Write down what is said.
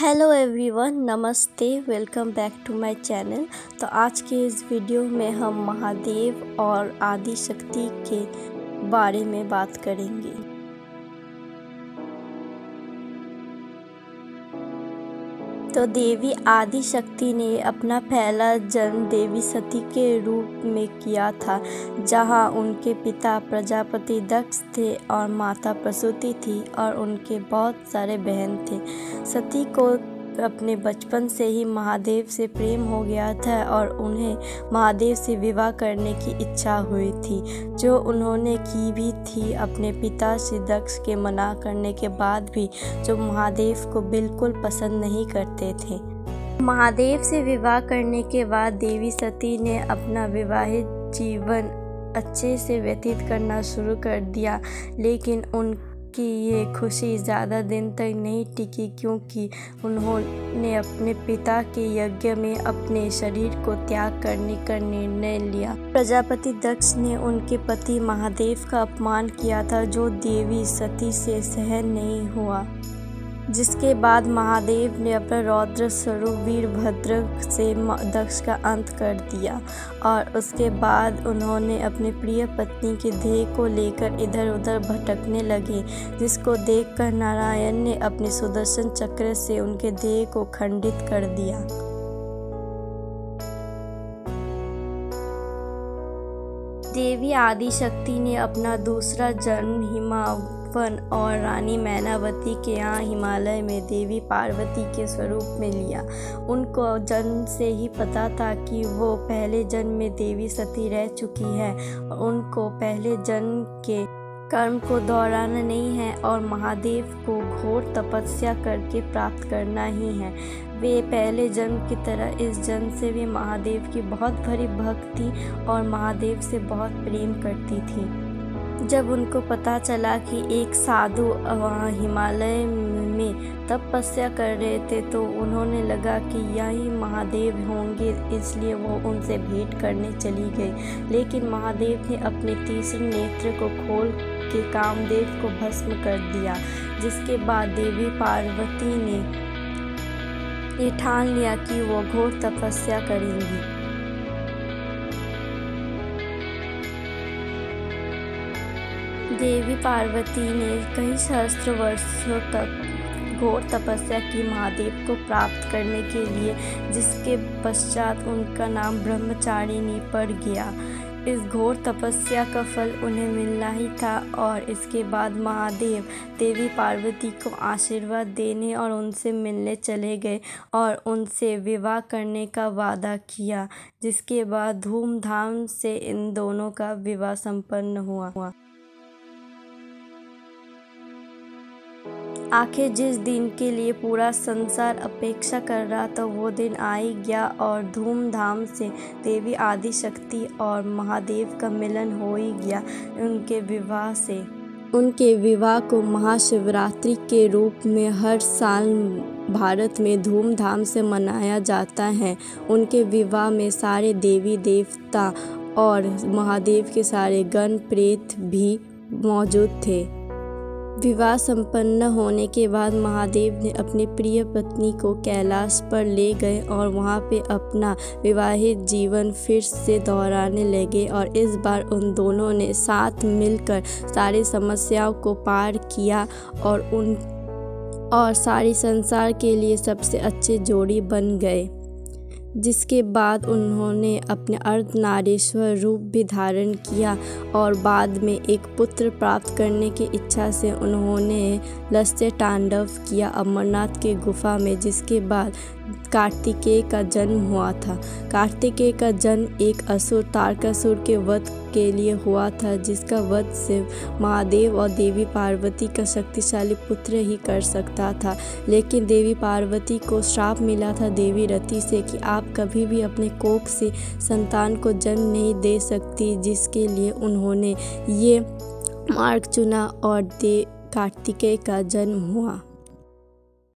Hello everyone, नमस्ते। Welcome back to my channel. तो आज के इस वीडियो में हम महादेव और आदि शक्ति के बारे में बात करेंगे। तो देवी आदि शक्ति ने अपना पहला जन्म देवी सती के रूप में किया था, जहां उनके पिता प्रजापति दक्ष थे और माता प्रसूति थी और उनके बहुत सारे बहन थे। सती को अपने बचपन से ही महादेव से प्रेम हो गया था और उन्हें महादेव से विवाह करने की इच्छा हुई थी, जो उन्होंने की भी थी अपने पिता श्री दक्ष के मना करने के बाद भी, जो महादेव को बिल्कुल पसंद नहीं करते थे। महादेव से विवाह करने के बाद देवी सती ने अपना विवाहित जीवन अच्छे से व्यतीत करना शुरू कर दिया, लेकिन उनकी ये खुशी ज़्यादा दिन तक नहीं टिकी, क्योंकि उन्होंने अपने पिता के यज्ञ में अपने शरीर को त्याग करने का निर्णय लिया। प्रजापति दक्ष ने उनके पति महादेव का अपमान किया था, जो देवी सती से सहन नहीं हुआ, जिसके बाद महादेव ने अपना रौद्र स्वरूप वीरभद्र से दक्ष का अंत कर दिया और उसके बाद उन्होंने अपनी प्रिय पत्नी के देह को लेकर इधर उधर भटकने लगे, जिसको देखकर नारायण ने अपने सुदर्शन चक्र से उनके देह को खंडित कर दिया। देवी आदि शक्ति ने अपना दूसरा जन्म हिमावन और रानी मैनावती के यहाँ हिमालय में देवी पार्वती के स्वरूप में लिया। उनको जन्म से ही पता था कि वो पहले जन्म में देवी सती रह चुकी है और उनको पहले जन्म के कर्म को दोहराना नहीं है और महादेव को घोर तपस्या करके प्राप्त करना ही है। वे पहले जन्म की तरह इस जन्म से भी महादेव की बहुत भरी भक्त थी और महादेव से बहुत प्रेम करती थी। जब उनको पता चला कि एक साधु वहाँ हिमालय में तपस्या कर रहे थे, तो उन्होंने लगा कि यही महादेव होंगे, इसलिए वो उनसे भेंट करने चली गई। लेकिन महादेव ने अपने तीसरे नेत्र को खोल के कामदेव को भस्म कर दिया, जिसके बाद देवी पार्वती ने ये ठान लिया कि वो घोर तपस्या करेंगी। देवी पार्वती ने कई सहस्त्र वर्षों तक घोर तपस्या की महादेव को प्राप्त करने के लिए, जिसके पश्चात उनका नाम ब्रह्मचारिणी पड़ गया। इस घोर तपस्या का फल उन्हें मिलना ही था और इसके बाद महादेव देवी पार्वती को आशीर्वाद देने और उनसे मिलने चले गए और उनसे विवाह करने का वादा किया, जिसके बाद धूमधाम से इन दोनों का विवाह संपन्न हुआ। आखिर जिस दिन के लिए पूरा संसार अपेक्षा कर रहा था, वो दिन आ ही गया और धूमधाम से देवी आदि शक्ति और महादेव का मिलन हो ही गया उनके विवाह से। उनके विवाह को महाशिवरात्रि के रूप में हर साल भारत में धूमधाम से मनाया जाता है। उनके विवाह में सारे देवी देवता और महादेव के सारे गण प्रेत भी मौजूद थे। विवाह संपन्न होने के बाद महादेव ने अपनी प्रिय पत्नी को कैलाश पर ले गए और वहां पे अपना विवाहित जीवन फिर से दोहराने लगे और इस बार उन दोनों ने साथ मिलकर सारी समस्याओं को पार किया और सारी संसार के लिए सबसे अच्छे जोड़ी बन गए। जिसके बाद उन्होंने अपने अर्धनारीश्वर रूप भी धारण किया और बाद में एक पुत्र प्राप्त करने की इच्छा से उन्होंने लस्य तांडव किया अमरनाथ के गुफा में, जिसके बाद कार्तिकेय का जन्म हुआ था। कार्तिकेय का जन्म एक असुर तारकासुर के वध के लिए हुआ था, जिसका वध सिर्फ महादेव और देवी पार्वती का शक्तिशाली पुत्र ही कर सकता था। लेकिन देवी पार्वती को श्राप मिला था देवी रति से कि आप कभी भी अपने कोख से संतान को जन्म नहीं दे सकती, जिसके लिए उन्होंने ये मार्ग चुना और कार्तिकेय का जन्म हुआ।